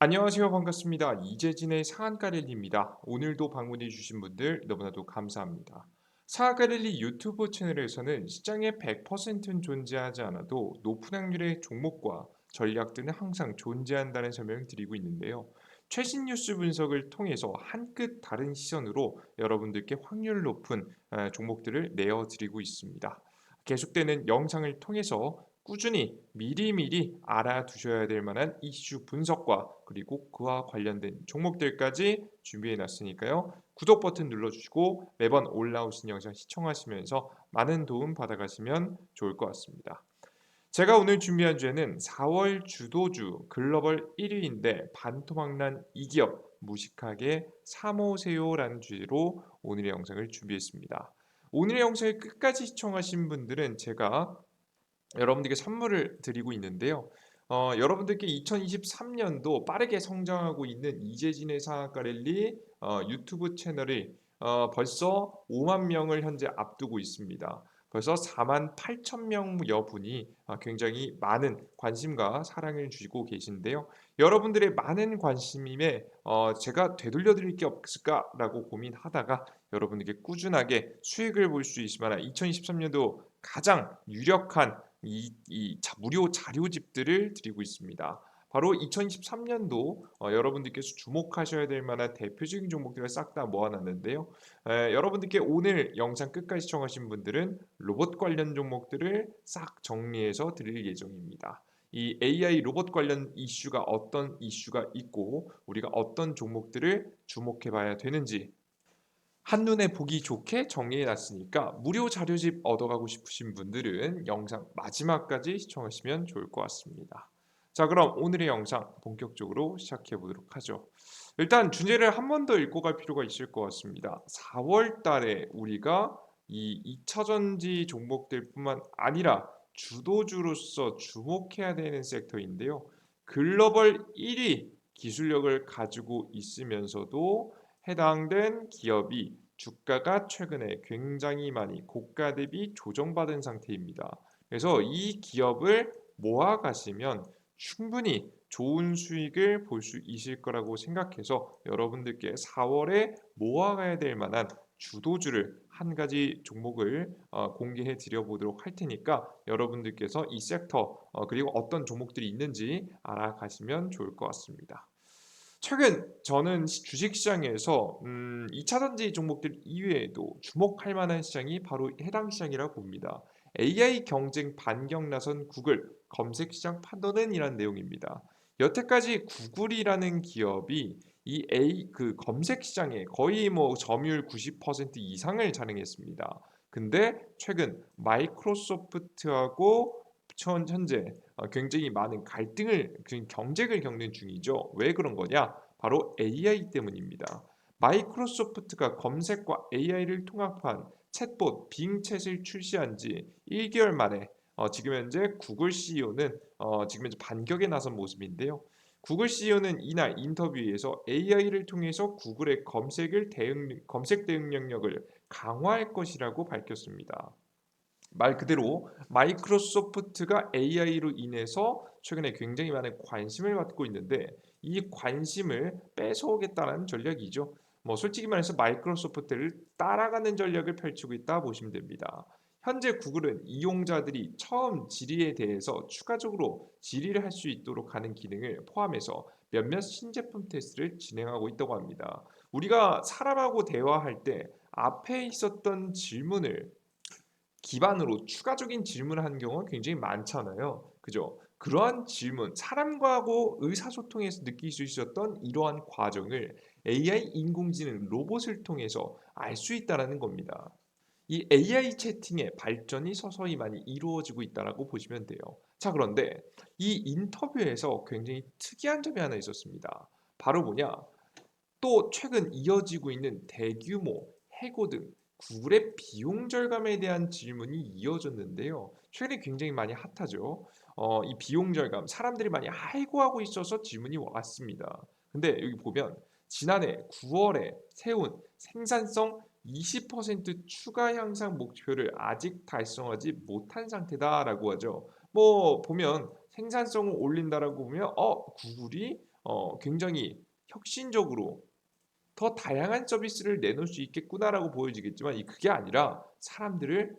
안녕하세요. 반갑습니다. 이재진의 상한가릴리입니다. 오늘도 방문해 주신 분들 너무나도 감사합니다. 상한가릴리 유튜브 채널에서는 시장의 100%는 존재하지 않아도 높은 확률의 종목과 전략들은 항상 존재한다는 설명을 드리고 있는데요. 최신 뉴스 분석을 통해서 한 끗 다른 시선으로 여러분들께 확률 높은 종목들을 내어드리고 있습니다. 계속되는 영상을 통해서 꾸준히 미리미리 알아두셔야 될 만한 이슈 분석과 그리고 그와 관련된 종목들까지 준비해 놨으니까요. 구독 버튼 눌러주시고 매번 올라오신 영상 시청하시면서 많은 도움 받아가시면 좋을 것 같습니다. 제가 오늘 준비한 주제는 4월 주도주 글로벌 1위인데 반토막난 이 기업 무식하게 사모세요라는 주제로 오늘의 영상을 준비했습니다. 오늘의 영상을 끝까지 시청하신 분들은 제가 여러분들께 선물을 드리고 있는데요. 여러분들께 2023년도 빠르게 성장하고 있는 이재진의 상한가 랠리 유튜브 채널이 벌써 5만 명을 현재 앞두고 있습니다. 벌써 4만 8천 명여 분이 굉장히 많은 관심과 사랑을 주시고 계신데요. 여러분들의 많은 관심임에 제가 되돌려 드릴 게 없을까라고 고민하다가 여러분들께 꾸준하게 수익을 볼 수 있을 만한 2023년도 가장 유력한 무료 자료집들을 드리고 있습니다. 바로 2023년도 여러분들께서 주목하셔야 될 만한 대표적인 종목들을 싹 다 모아놨는데요. 여러분들께 오늘 영상 끝까지 시청하신 분들은 로봇 관련 종목들을 싹 정리해서 드릴 예정입니다. 이 AI 로봇 관련 이슈가 어떤 이슈가 있고 우리가 어떤 종목들을 주목해 봐야 되는지 한눈에 보기 좋게 정리해 놨으니까 무료 자료집 얻어가고 싶으신 분들은 영상 마지막까지 시청하시면 좋을 것 같습니다. 자, 그럼 오늘의 영상 본격적으로 시작해 보도록 하죠. 일단 주제를 한 번 더 읽고 갈 필요가 있을 것 같습니다. 4월 달에 우리가 이 2차전지 종목들뿐만 아니라 주도주로서 주목해야 되는 섹터인데요. 글로벌 1위 기술력을 가지고 있으면서도 해당된 기업이 주가가 최근에 굉장히 많이 고가 대비 조정받은 상태입니다. 그래서 이 기업을 모아 가시면 충분히 좋은 수익을 볼 수 있을 거라고 생각해서 여러분들께 4월에 모아가야 될 만한 주도주를 한 가지 종목을 공개해 드려 보도록 할 테니까 여러분들께서 이 섹터 그리고 어떤 종목들이 있는지 알아가시면 좋을 것 같습니다. 최근 저는 주식시장에서 2차전지 종목들 이외에도 주목할 만한 시장이 바로 해당 시장이라고 봅니다. AI 경쟁 반격 나선 구글 검색 시장 판도는 이란 내용입니다. 여태까지 구글이라는 기업이 이 그 검색 시장에 거의 뭐 점유율 90% 이상을 자랑했습니다. 근데 최근 마이크로소프트하고 현재 굉장히 많은 갈등을 경쟁을 겪는 중이죠. 왜 그런 거냐? 바로 AI 때문입니다. 마이크로소프트가 검색과 AI를 통합한 챗봇 빙챗을 출시한 지 1개월 만에 지금 현재 구글 CEO는 지금 현재 반격에 나선 모습인데요. 구글 CEO는 이날 인터뷰에서 AI를 통해서 구글의 검색 대응 능력을 강화할 것이라고 밝혔습니다. 말 그대로 마이크로소프트가 AI로 인해서 최근에 굉장히 많은 관심을 받고 있는데 이 관심을 뺏어오겠다는 전략이죠. 뭐 솔직히 말해서 마이크로소프트를 따라가는 전략을 펼치고 있다 보시면 됩니다. 현재 구글은 이용자들이 처음 질의에 대해서 추가적으로 질의를 할 수 있도록 하는 기능을 포함해서 몇몇 신제품 테스트를 진행하고 있다고 합니다. 우리가 사람하고 대화할 때 앞에 있었던 질문을 기반으로 추가적인 질문을 하는 경우가 굉장히 많잖아요. 그죠? 그러한 질문, 사람과하고 의사소통에서 느낄 수 있었던 이러한 과정을 AI 인공지능 로봇을 통해서 알 수 있다는 겁니다. 이 AI 채팅의 발전이 서서히 많이 이루어지고 있다고 보시면 돼요. 자, 그런데 이 인터뷰에서 굉장히 특이한 점이 하나 있었습니다. 바로 뭐냐? 또 최근 이어지고 있는 대규모 해고 등 구글의 비용 절감에 대한 질문이 이어졌는데요. 최근에 굉장히 많이 핫하죠. 이 비용 절감, 사람들이 많이 해고하고 있어서 질문이 왔습니다. 근데 여기 보면 지난해 9월에 세운 생산성 20% 추가 향상 목표를 아직 달성하지 못한 상태다라고 하죠. 뭐 보면 생산성을 올린다라고 보면 구글이 굉장히 혁신적으로 더 다양한 서비스를 내놓을 수 있겠구나라고 보여지겠지만 그게 아니라 사람들을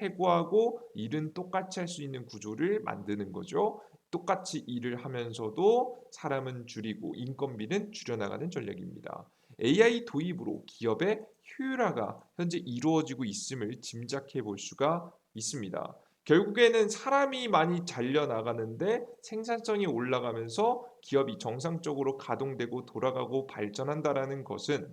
해고하고 일은 똑같이 할 수 있는 구조를 만드는 거죠. 똑같이 일을 하면서도 사람은 줄이고 인건비는 줄여나가는 전략입니다. AI 도입으로 기업의 효율화가 현재 이루어지고 있음을 짐작해 볼 수가 있습니다. 결국에는 사람이 많이 잘려나가는데 생산성이 올라가면서 기업이 정상적으로 가동되고 돌아가고 발전한다라는 것은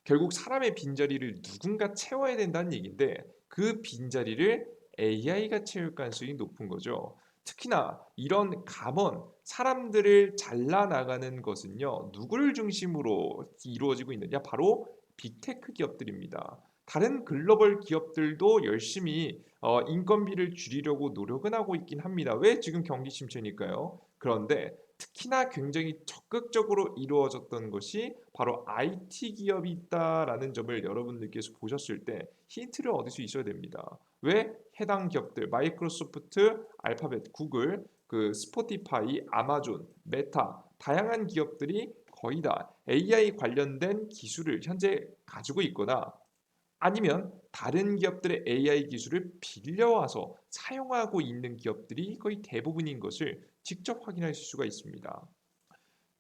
결국 사람의 빈자리를 누군가 채워야 된다는 얘기인데 그 빈자리를 AI가 채울 가능성이 높은 거죠. 특히나 이런 감원, 사람들을 잘라나가는 것은요, 누구를 중심으로 이루어지고 있느냐? 바로 빅테크 기업들입니다. 다른 글로벌 기업들도 열심히 인건비를 줄이려고 노력은 하고 있긴 합니다. 왜? 지금 경기 침체니까요. 그런데 특히나 굉장히 적극적으로 이루어졌던 것이 바로 IT 기업이 있다라는 점을 여러분들께서 보셨을 때 힌트를 얻을 수 있어야 됩니다. 왜? 해당 기업들 마이크로소프트, 알파벳, 구글, 그 스포티파이, 아마존, 메타 다양한 기업들이 거의 다 AI 관련된 기술을 현재 가지고 있거나 아니면 다른 기업들의 AI 기술을 빌려와서 사용하고 있는 기업들이 거의 대부분인 것을 직접 확인할 수가 있습니다.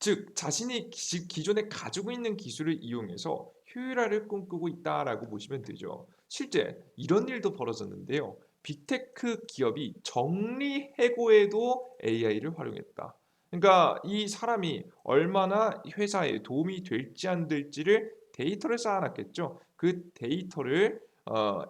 즉 자신이 기존에 가지고 있는 기술을 이용해서 효율화를 꿈꾸고 있다라고 보시면 되죠. 실제 이런 일도 벌어졌는데요. 빅테크 기업이 정리해고에도 AI를 활용했다. 그러니까 이 사람이 얼마나 회사에 도움이 될지 안 될지를 데이터를 쌓아놨겠죠. 그 데이터를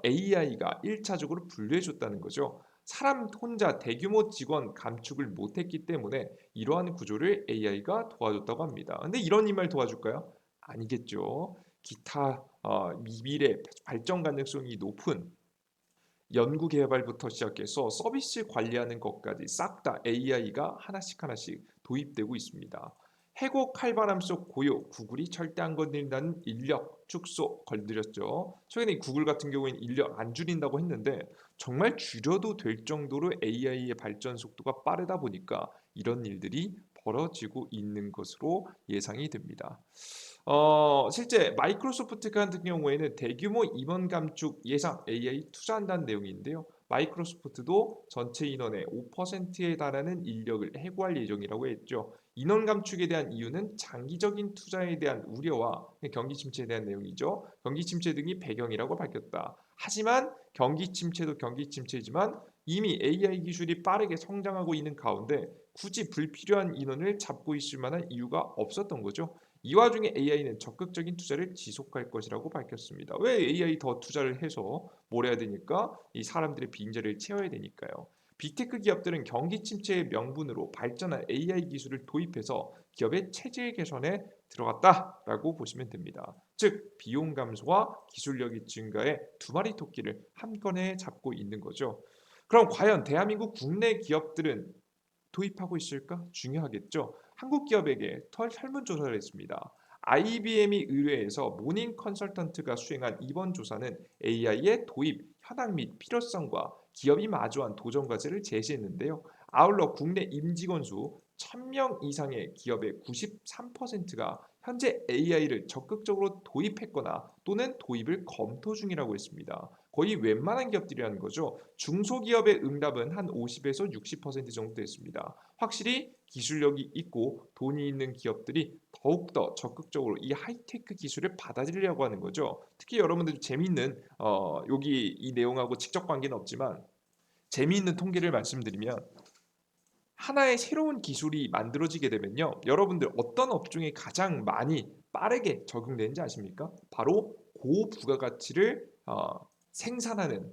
AI가 1차적으로 분류해줬다는 거죠. 사람 혼자 대규모 직원 감축을 못했기 때문에 이러한 구조를 AI가 도와줬다고 합니다. 근데 이런 임을 도와줄까요? 아니겠죠. 기타 미래 발전 가능성이 높은 연구 개발부터 시작해서 서비스 관리하는 것까지 싹 다 AI가 하나씩 하나씩 도입되고 있습니다. 해고 칼바람 속 고요, 구글이 절대 안 건드린다는 인력 축소 건드렸죠. 최근에 구글 같은 경우에는 인력 안 줄인다고 했는데 정말 줄여도 될 정도로 AI의 발전 속도가 빠르다 보니까 이런 일들이 벌어지고 있는 것으로 예상이 됩니다. 실제 마이크로소프트 같은 경우에는 대규모 임원 감축 예상 AI 투자한다는 내용인데요. 마이크로소프트도 전체 인원의 5%에 달하는 인력을 해고할 예정이라고 했죠. 인원 감축에 대한 이유는 장기적인 투자에 대한 우려와 경기 침체에 대한 내용이죠. 경기 침체 등이 배경이라고 밝혔다. 하지만 경기 침체도 경기 침체지만 이미 AI 기술이 빠르게 성장하고 있는 가운데 굳이 불필요한 인원을 잡고 있을 만한 이유가 없었던 거죠. 이 와중에 AI는 적극적인 투자를 지속할 것이라고 밝혔습니다. 왜 AI 더 투자를 해서 뭘 해야 되니까 이 사람들의 빈자리를 채워야 되니까요. 빅테크 기업들은 경기 침체의 명분으로 발전한 AI 기술을 도입해서 기업의 체질 개선에 들어갔다라고 보시면 됩니다. 즉 비용 감소와 기술력의 증가에 두 마리 토끼를 한 건에 잡고 있는 거죠. 그럼 과연 대한민국 국내 기업들은 도입하고 있을까? 중요하겠죠. 한국 기업에게 설문조사를 했습니다. IBM이 의뢰해서 모닝 컨설턴트가 수행한 이번 조사는 AI의 도입, 현황 및 필요성과 기업이 마주한 도전 과제를 제시했는데요. 아울러 국내 임직원 수 1000명 이상의 기업의 93%가 현재 AI를 적극적으로 도입했거나 또는 도입을 검토 중이라고 했습니다. 거의 웬만한 기업들이라는 거죠. 중소기업의 응답은 한 50에서 60% 정도 됐습니다. 확실히 기술력이 있고 돈이 있는 기업들이 더욱더 적극적으로 이 하이테크 기술을 받아들이려고 하는 거죠. 특히 여러분들 재미있는 여기 이 내용하고 직접 관계는 없지만 재미있는 통계를 말씀드리면 하나의 새로운 기술이 만들어지게 되면요. 여러분들 어떤 업종에 가장 많이 빠르게 적용되는지 아십니까? 바로 고부가가치를 생산하는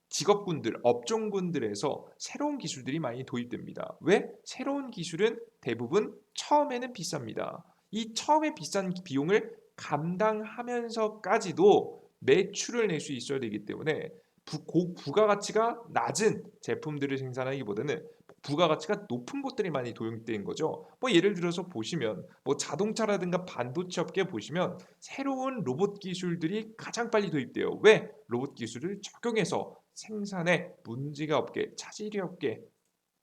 직업군들, 업종군들에서 새로운 기술들이 많이 도입됩니다. 왜? 새로운 기술은 대부분 처음에는 비쌉니다. 이 처음에 비싼 비용을 감당하면서까지도 매출을 낼 수 있어야 되기 때문에 부가가치가 낮은 제품들을 생산하기보다는 부가가치가 높은 것들이 많이 도입된 거죠. 뭐 예를 들어서 보시면 뭐 자동차라든가 반도체 업계 보시면 새로운 로봇 기술들이 가장 빨리 도입돼요. 왜? 로봇 기술을 적용해서 생산에 문제가 없게 차질이 없게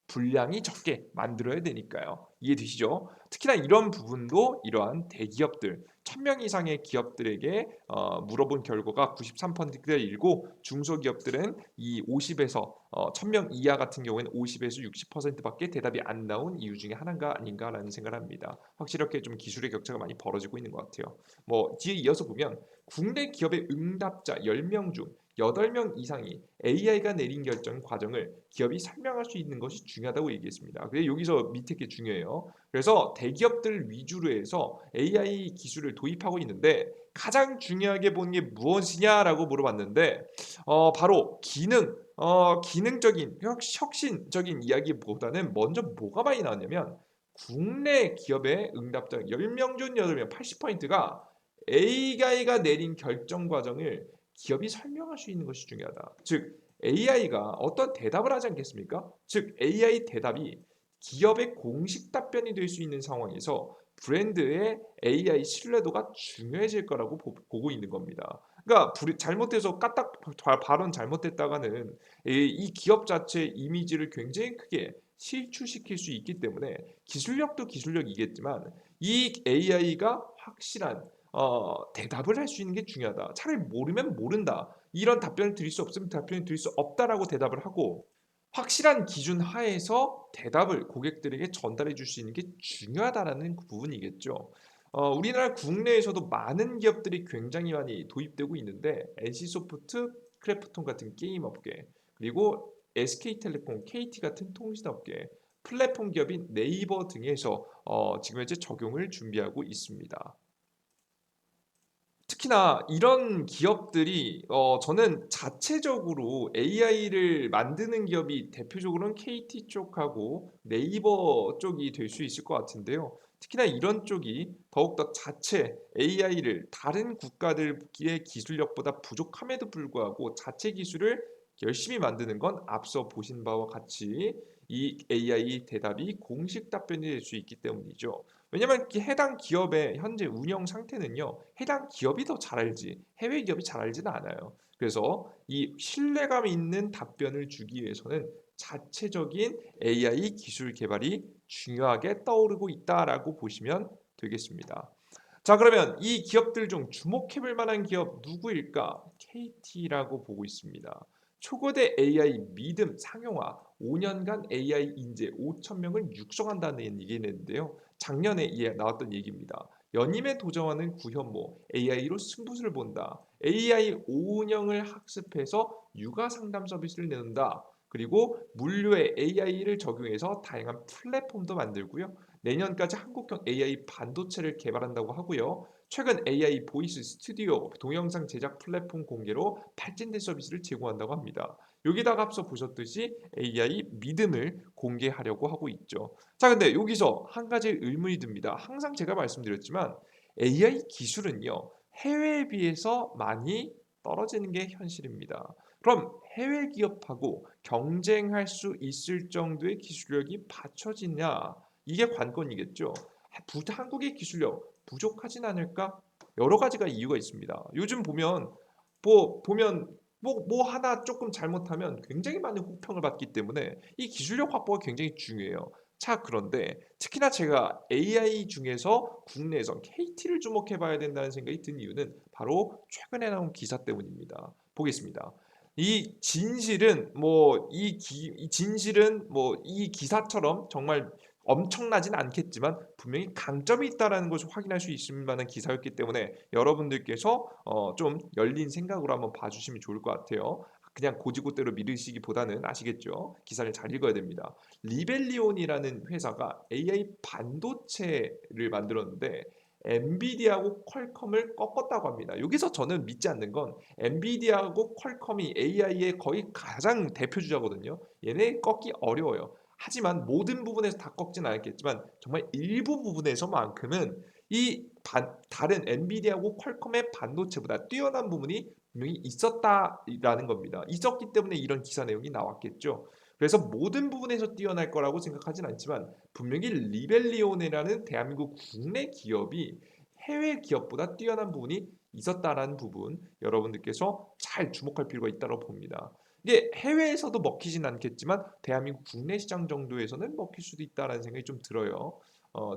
분량이 적게 만들어야 되니까요. 이해되시죠? 특히나 이런 부분도 이러한 대기업들 1000명 이상의 기업들에게 물어본 결과가 93%가 일고 중소기업들은 이 50에서 1000명 이하 같은 경우에는 50에서 60%밖에 대답이 안 나온 이유 중에 하나가 아닌가라는 생각을 합니다. 확실히 이렇게 좀 기술의 격차가 많이 벌어지고 있는 것 같아요. 뭐 뒤에 이어서 보면 국내 기업의 응답자 10명 중 8명 이상이 AI가 내린 결정 과정을 기업이 설명할 수 있는 것이 중요하다고 얘기했습니다. 근데 여기서 밑에 게 중요해요. 그래서 대기업들 위주로 해서 AI 기술을 도입하고 있는데 가장 중요하게 보는 게 무엇이냐라고 물어봤는데 바로 기능적인 혁신적인 이야기보다는 먼저 뭐가 많이 나왔냐면 국내 기업의 응답자 10명 중 8명 80%가 AI가 내린 결정 과정을 기업이 설명할 수 있는 것이 중요하다. 즉 AI가 어떤 대답을 하지 않겠습니까? 즉 AI 대답이 기업의 공식 답변이 될 수 있는 상황에서 브랜드의 AI 신뢰도가 중요해질 거라고 보고 있는 겁니다. 그러니까 잘못해서 까딱 발언 잘못했다가는 이 기업 자체의 이미지를 굉장히 크게 실추시킬 수 있기 때문에 기술력도 기술력이겠지만 이 AI가 확실한 대답을 할 수 있는 게 중요하다. 차라리 모르면 모른다. 이런 답변을 드릴 수 없으면 답변을 드릴 수 없다라고 대답을 하고 확실한 기준 하에서 대답을 고객들에게 전달해 줄 수 있는 게 중요하다라는 그 부분이겠죠. 우리나라 국내에서도 많은 기업들이 굉장히 많이 도입되고 있는데 NC소프트, 크래프톤 같은 게임 업계 그리고 SK텔레콤, KT 같은 통신업계 플랫폼 기업인 네이버 등에서 지금 현재 적용을 준비하고 있습니다. 특히나 이런 기업들이 저는 자체적으로 AI를 만드는 기업이 대표적으로는 KT 쪽하고 네이버 쪽이 될 수 있을 것 같은데요. 특히나 이런 쪽이 더욱더 자체 AI를 다른 국가들의 기술력보다 부족함에도 불구하고 자체 기술을 열심히 만드는 건 앞서 보신 바와 같이 이 AI 대답이 공식 답변이 될 수 있기 때문이죠. 왜냐면 해당 기업의 현재 운영 상태는요. 해당 기업이 더 잘 알지 해외 기업이 잘 알지는 않아요. 그래서 이 신뢰감 있는 답변을 주기 위해서는 자체적인 AI 기술 개발이 중요하게 떠오르고 있다라고 보시면 되겠습니다. 자, 그러면 이 기업들 중 주목해 볼 만한 기업 누구일까? KT라고 보고 있습니다. 초거대 AI 믿음 상용화 5년간 AI 인재 5천 명을 육성한다는 얘기인데요. 작년에 나왔던 얘기입니다. 연임에 도전하는 구현모 AI로 승부수를 본다. AI 운영을 학습해서 육아 상담 서비스를 내는다. 그리고 물류에 AI를 적용해서 다양한 플랫폼도 만들고요. 내년까지 한국형 AI 반도체를 개발한다고 하고요. 최근 AI 보이스 스튜디오 동영상 제작 플랫폼 공개로 발전된 서비스를 제공한다고 합니다. 여기다가 앞서 보셨듯이 AI 믿음을 공개하려고 하고 있죠. 자, 근데 여기서 한 가지 의문이 듭니다. 항상 제가 말씀드렸지만 AI 기술은요, 해외에 비해서 많이 떨어지는 게 현실입니다. 그럼 해외 기업하고 경쟁할 수 있을 정도의 기술력이 받쳐지냐? 이게 관건이겠죠. 한국의 기술력 부족하진 않을까? 여러 가지가 이유가 있습니다. 요즘 보면 뭐 하나 조금 잘못하면 굉장히 많은 호평을 받기 때문에 이 기술력 확보가 굉장히 중요해요. 자, 그런데 특히나 제가 AI 중에서 국내에서 KT를 주목해 봐야 된다는 생각이 든 이유는 바로 최근에 나온 기사 때문입니다. 보겠습니다. 이 진실은 뭐 이 기사처럼 정말 엄청나진 않겠지만 분명히 강점이 있다라는 것을 확인할 수 있을 만한 기사였기 때문에 여러분들께서 좀 열린 생각으로 한번 봐주시면 좋을 것 같아요. 그냥 고지고대로 믿으시기보다는 아시겠죠? 기사를 잘 읽어야 됩니다. 리벨리온이라는 회사가 AI 반도체를 만들었는데 엔비디아하고 퀄컴을 꺾었다고 합니다. 여기서 저는 믿지 않는 건 엔비디아하고 퀄컴이 AI의 거의 가장 대표 주자거든요. 얘네 꺾기 어려워요. 하지만 모든 부분에서 다 꺾지는 않았겠지만 정말 일부 부분에서만큼은 다른 엔비디아하고 퀄컴의 반도체보다 뛰어난 부분이 분명히 있었다라는 겁니다. 있었기 때문에 이런 기사 내용이 나왔겠죠. 그래서 모든 부분에서 뛰어날 거라고 생각하진 않지만 분명히 리벨리온이라는 대한민국 국내 기업이 해외 기업보다 뛰어난 부분이 있었다라는 부분 여러분들께서 잘 주목할 필요가 있다고 봅니다. 이게 해외에서도 먹히진 않겠지만 대한민국 국내 시장 정도에서는 먹힐 수도 있다라는 생각이 좀 들어요.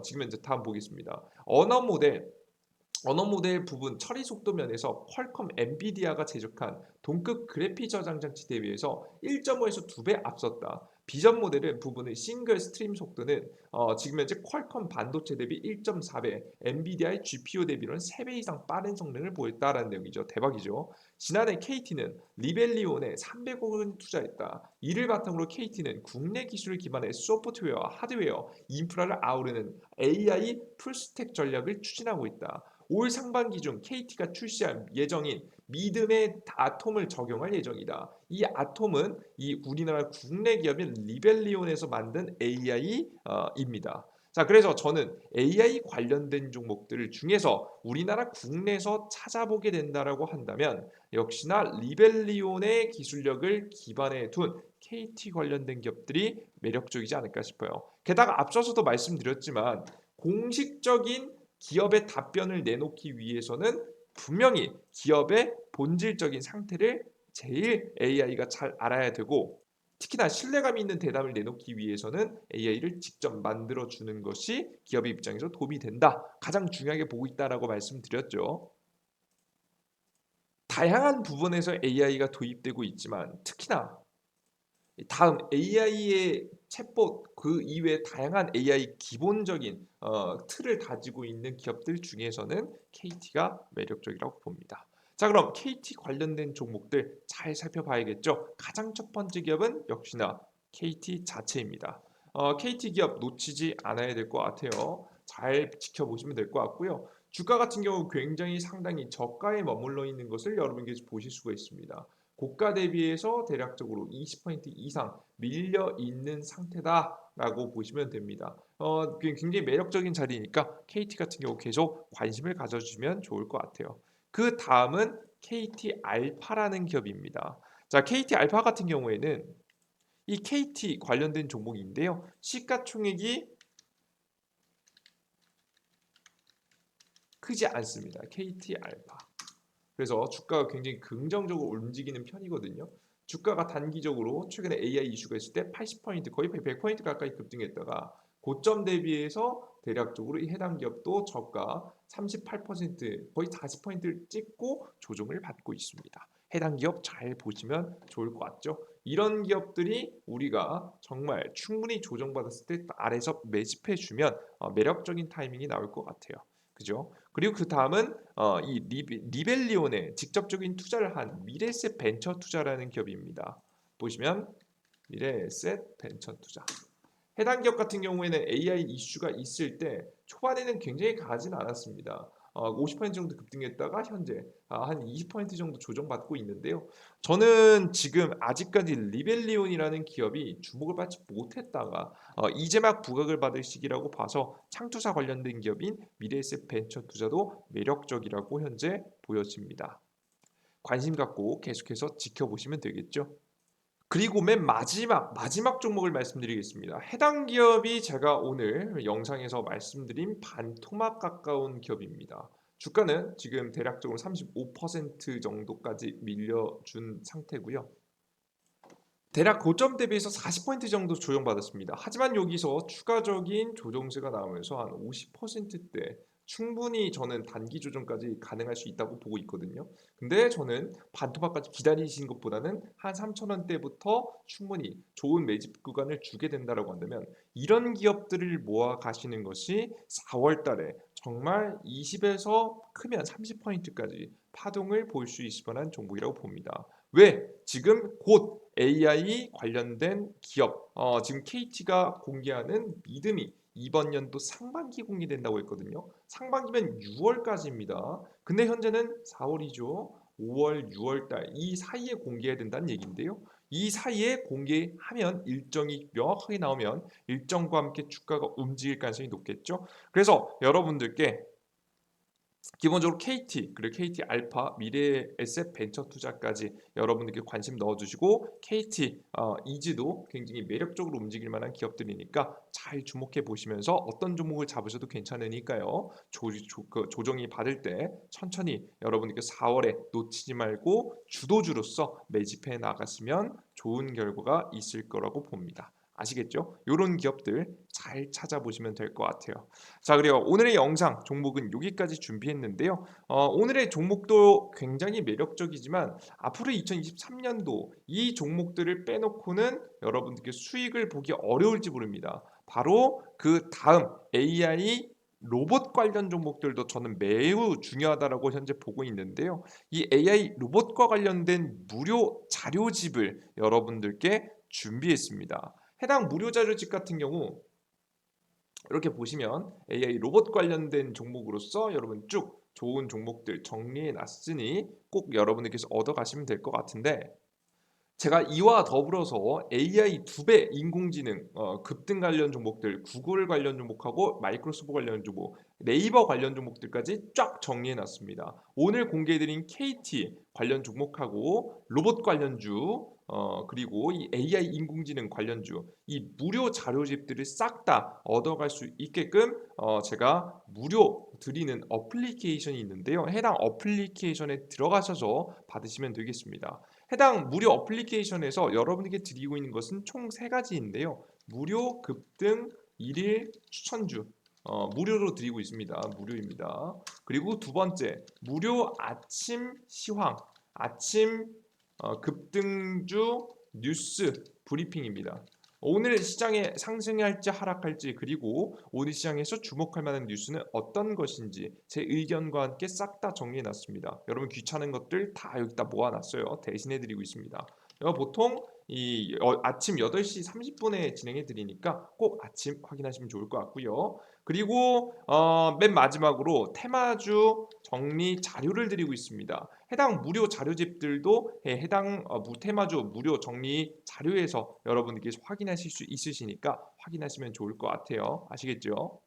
지금 현재 다음 보겠습니다. 언어 모델 부분 처리 속도 면에서 퀄컴 엔비디아가 제작한 동급 그래픽 저장 장치 대비해서 1.5에서 2배 앞섰다. 비전 모델은 부분의 싱글 스트림 속도는 지금 현재 퀄컴 반도체 대비 1.4배, 엔비디아의 GPU 대비로는 3배 이상 빠른 성능을 보였다라는 내용이죠. 대박이죠. 지난해 KT는 리벨리온에 300억 원 투자했다. 이를 바탕으로 KT는 국내 기술 기반의 소프트웨어와 하드웨어, 인프라를 아우르는 AI 풀스택 전략을 추진하고 있다. 올 상반기 중 KT가 출시할 예정인 믿음의 아톰을 적용할 예정이다. 이 아톰은 이 우리나라 국내 기업인 리벨리온에서 만든 AI입니다. 자, 그래서 저는 AI 관련된 종목들 중에서 우리나라 국내에서 찾아보게 된다라고 한다면 역시나 리벨리온의 기술력을 기반에 둔 KT 관련된 기업들이 매력적이지 않을까 싶어요. 게다가 앞서서도 말씀드렸지만 공식적인 기업의 답변을 내놓기 위해서는 분명히 기업의 본질적인 상태를 제일 AI가 잘 알아야 되고 특히나 신뢰감 있는 대답을 내놓기 위해서는 AI를 직접 만들어 주는 것이 기업의 입장에서 도움이 된다. 가장 중요하게 보고 있다라고 말씀드렸죠. 다양한 부분에서 AI가 도입되고 있지만 특히나 다음 AI의 챗봇 그 이외에 다양한 AI 기본적인 틀을 가지고 있는 기업들 중에서는 KT가 매력적이라고 봅니다. 자, 그럼 KT 관련된 종목들 잘 살펴봐야겠죠. 가장 첫 번째 기업은 역시나 KT 자체입니다. KT 기업 놓치지 않아야 될 것 같아요. 잘 지켜보시면 될 것 같고요. 주가 같은 경우 굉장히 상당히 저가에 머물러 있는 것을 여러분께서 보실 수가 있습니다. 고가 대비해서 대략적으로 20% 이상 밀려 있는 상태다라고 보시면 됩니다. 굉장히 매력적인 자리니까 KT 같은 경우 계속 관심을 가져주시면 좋을 것 같아요. 그 다음은 KT 알파라는 기업입니다. 자, KT 알파 같은 경우에는 이 KT 관련된 종목인데요. 시가총액이 크지 않습니다. KT 알파. 그래서 주가가 굉장히 긍정적으로 움직이는 편이거든요. 주가가 단기적으로 최근에 AI 이슈가 있을 때 80포인트 거의 100포인트 가까이 급등했다가 고점 대비해서 대략적으로 이 해당 기업도 저가 38% 거의 40포인트를 찍고 조정을 받고 있습니다. 해당 기업 잘 보시면 좋을 것 같죠. 이런 기업들이 우리가 정말 충분히 조정받았을 때 아래에서 매집해 주면 매력적인 타이밍이 나올 것 같아요. 그죠? 그리고 그 다음은 이 리벨리온에 직접적인 투자를 한 미래에셋 벤처 투자라는 기업입니다. 보시면 미래에셋 벤처 투자. 해당 기업 같은 경우에는 AI 이슈가 있을 때 초반에는 굉장히 강하진 않았습니다. 50% 정도 급등했다가 현재 한 20% 정도 조정받고 있는데요. 저는 지금 아직까지 리벨리온이라는 기업이 주목을 받지 못했다가 이제 막 부각을 받을 시기라고 봐서 창투사 관련된 기업인 미래에셋 벤처 투자도 매력적이라고 현재 보여집니다. 관심 갖고 계속해서 지켜보시면 되겠죠. 그리고 맨 마지막 종목을 말씀드리겠습니다. 해당 기업이 제가 오늘 영상에서 말씀드린 반토막 가까운 기업입니다. 주가는 지금 대략적으로 35% 정도까지 밀려준 상태고요. 대략 고점 대비해서 40포인트 정도 조정받았습니다. 하지만 여기서 추가적인 조정세가 나오면서 한 50%대 충분히 저는 단기 조정까지 가능할 수 있다고 보고 있거든요. 근데 저는 반토막까지 기다리신 것보다는 한 3,000원대부터 충분히 좋은 매집 구간을 주게 된다고 한다면 이런 기업들을 모아 가시는 것이 4월 달에 정말 20에서 크면 30포인트까지 파동을 볼 수 있을 만한 종목이라고 봅니다. 왜? 지금 곧 AI 관련된 기업, 지금 KT가 공개하는 믿음이 이번 연도 상반기 공개된다고 했거든요. 상반기면 6월까지입니다. 근데 현재는 4월이죠. 5월, 6월 달 이 사이에 공개해야 된다는 얘기인데요. 이 사이에 공개하면 일정이 명확하게 나오면 일정과 함께 주가가 움직일 가능성이 높겠죠. 그래서 여러분들께 기본적으로 KT, 그리고 KT 알파, 미래에셋 벤처 투자까지 여러분들께 관심 넣어주시고 KT 이즈도 굉장히 매력적으로 움직일 만한 기업들이니까 잘 주목해 보시면서 어떤 종목을 잡으셔도 괜찮으니까요. 조정이 받을 때 천천히 여러분들께 4월에 놓치지 말고 주도주로서 매집해 나가시면 좋은 결과가 있을 거라고 봅니다. 아시겠죠? 이런 기업들 잘 찾아보시면 될 것 같아요. 자, 그리고 오늘의 영상 종목은 여기까지 준비했는데요. 오늘의 종목도 굉장히 매력적이지만 앞으로 2023년도 이 종목들을 빼놓고는 여러분들께 수익을 보기 어려울지 모릅니다. 바로 그 다음 AI 로봇 관련 종목들도 저는 매우 중요하다라고 현재 보고 있는데요. 이 AI 로봇과 관련된 무료 자료집을 여러분들께 준비했습니다. 해당 무료 자료집 같은 경우 이렇게 보시면 AI 로봇 관련된 종목으로서 여러분 쭉 좋은 종목들 정리해 놨으니 꼭 여러분들께서 얻어 가시면 될 것 같은데, 제가 이와 더불어서 AI 2배 인공지능 급등 관련 종목들, 구글 관련 종목하고 마이크로소프트 관련 종목, 네이버 관련 종목들까지 쫙 정리해 놨습니다. 오늘 공개해드린 KT 관련 종목하고 로봇 관련주, 그리고 이 AI 인공지능 관련주, 이 무료 자료집들을 싹 다 얻어갈 수 있게끔 제가 무료 드리는 어플리케이션이 있는데요. 해당 어플리케이션에 들어가셔서 받으시면 되겠습니다. 해당 무료 어플리케이션에서 여러분에게 드리고 있는 것은 총 3가지인데요. 무료 급등 1일 추천주 무료로 드리고 있습니다. 무료입니다. 그리고 두 번째, 무료 아침 시황, 아침 급등주 뉴스 브리핑입니다. 오늘 시장에 상승할지 하락할지, 그리고 오늘 시장에서 주목할 만한 뉴스는 어떤 것인지 제 의견과 함께 싹 다 정리해 놨습니다. 여러분 귀찮은 것들 다 여기다 모아놨어요. 대신해 드리고 있습니다. 보통 아침 8시 30분에 진행해 드리니까 꼭 아침 확인하시면 좋을 것 같고요. 그리고 맨 마지막으로 테마주 정리 자료를 드리고 있습니다. 해당 무료 자료집들도 해당 테마주 무료 정리 자료에서 여러분들께서 확인하실 수 있으시니까 확인하시면 좋을 것 같아요. 아시겠죠?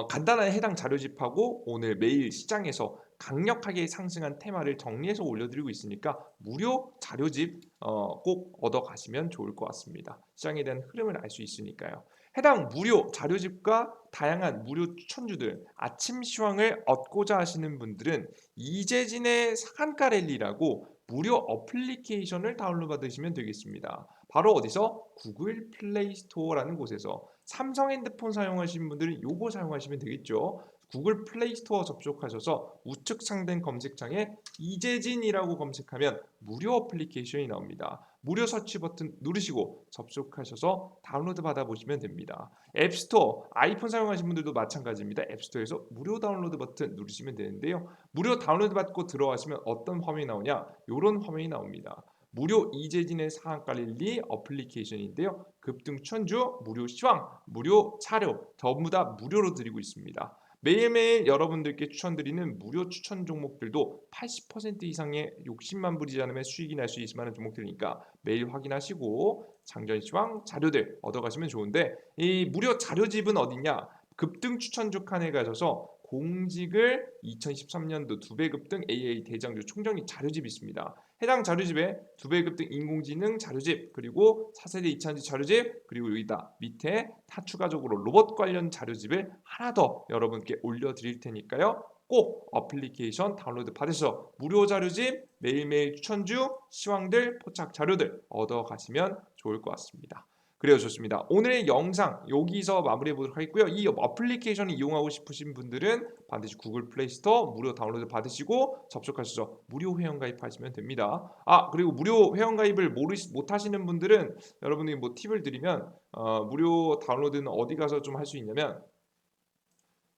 간단한 해당 자료집하고 오늘 매일 시장에서 강력하게 상승한 테마를 정리해서 올려드리고 있으니까 무료 자료집 꼭 얻어 가시면 좋을 것 같습니다. 시장에 대한 흐름을 알 수 있으니까요. 해당 무료 자료집과 다양한 무료 추천주들, 아침 시황을 얻고자 하시는 분들은 이재진의 상한가 랠리라고 무료 어플리케이션을 다운로드 받으시면 되겠습니다. 바로 어디서? 구글 플레이 스토어라는 곳에서. 삼성 핸드폰 사용하시는 분들은 요거 사용하시면 되겠죠. 구글 플레이 스토어 접속하셔서 우측 상단 검색창에 이재진이라고 검색하면 무료 어플리케이션이 나옵니다. 무료 서치 버튼 누르시고 접속하셔서 다운로드 받아보시면 됩니다. 앱스토어, 아이폰 사용하시는 분들도 마찬가지입니다. 앱스토어에서 무료 다운로드 버튼 누르시면 되는데요. 무료 다운로드 받고 들어가시면 어떤 화면이 나오냐? 이런 화면이 나옵니다. 무료 이재진의 상한가 랠리 어플리케이션인데요. 급등 추천주, 무료 시황, 무료 자료 전부 다 무료로 드리고 있습니다. 매일매일 여러분들께 추천드리는 무료 추천 종목들도 80% 이상의 60만 불이지 않으면 수익이 날 수 있을 만한 종목들이니까 매일 확인하시고 장전 시황 자료들 얻어가시면 좋은데, 이 무료 자료집은 어디냐? 급등 추천주 칸에 가셔서 공직을 2013년도 2배 급등 AA 대장주 총정리 자료집이 있습니다. 해당 자료집에 2배 급등 인공지능 자료집, 그리고 4세대 2차전지 자료집, 그리고 여기다 밑에 추가적으로 로봇 관련 자료집을 하나 더 여러분께 올려드릴 테니까요. 꼭 어플리케이션 다운로드 받으셔서 무료 자료집, 매일매일 추천주, 시황들, 포착 자료들 얻어가시면 좋을 것 같습니다. 그래요, 좋습니다. 오늘의 영상 여기서 마무리해 보도록 하겠고요. 이 어플리케이션을 이용하고 싶으신 분들은 반드시 구글 플레이 스토어 무료 다운로드 받으시고 접속하셔서 무료 회원 가입하시면 됩니다. 그리고 무료 회원 가입을 못 하시는 분들은 여러분들이 뭐 팁을 드리면 무료 다운로드는 어디 가서 좀 할 수 있냐면,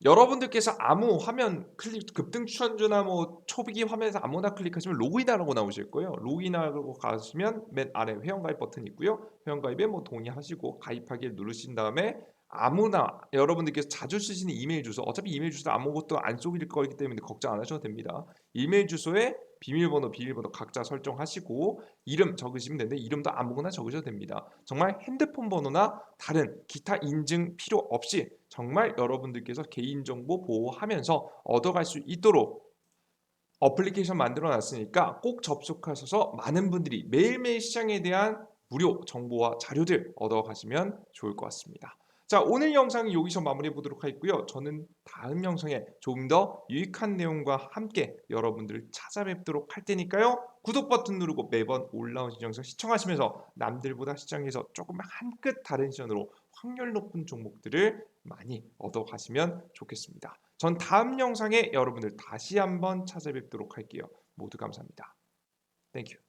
여러분들께서 아무 화면 급등 추천주나 뭐 초비기 화면에서 아무나 클릭하시면 로그인하라고 나오실 거예요. 로그인하고 가시면 맨 아래 회원가입 버튼이 있고요. 회원가입에 뭐 동의하시고 가입하기를 누르신 다음에 아무나 여러분들께서 자주 쓰시는 이메일 주소, 어차피 이메일 주소 아무것도 안 쏘일 거기 때문에 걱정 안 하셔도 됩니다. 이메일 주소에 비밀번호 각자 설정하시고 이름 적으시면 되는데 이름도 아무거나 적으셔도 됩니다. 정말 핸드폰 번호나 다른 기타 인증 필요 없이 정말 여러분들께서 개인정보 보호하면서 얻어갈 수 있도록 어플리케이션 만들어 놨으니까 꼭 접속하셔서 많은 분들이 매일매일 시장에 대한 무료 정보와 자료들 얻어가시면 좋을 것 같습니다. 자, 오늘 영상은 여기서 마무리해 보도록 하겠고요. 저는 다음 영상에 좀 더 유익한 내용과 함께 여러분들을 찾아뵙도록 할 테니까요. 구독 버튼 누르고 매번 올라오신 영상 시청하시면서 남들보다 시장에서 조금 한 끗 다른 시선으로 확률 높은 종목들을 많이 얻어가시면 좋겠습니다. 전 다음 영상에 여러분들 다시 한번 찾아뵙도록 할게요. 모두 감사합니다. 땡큐.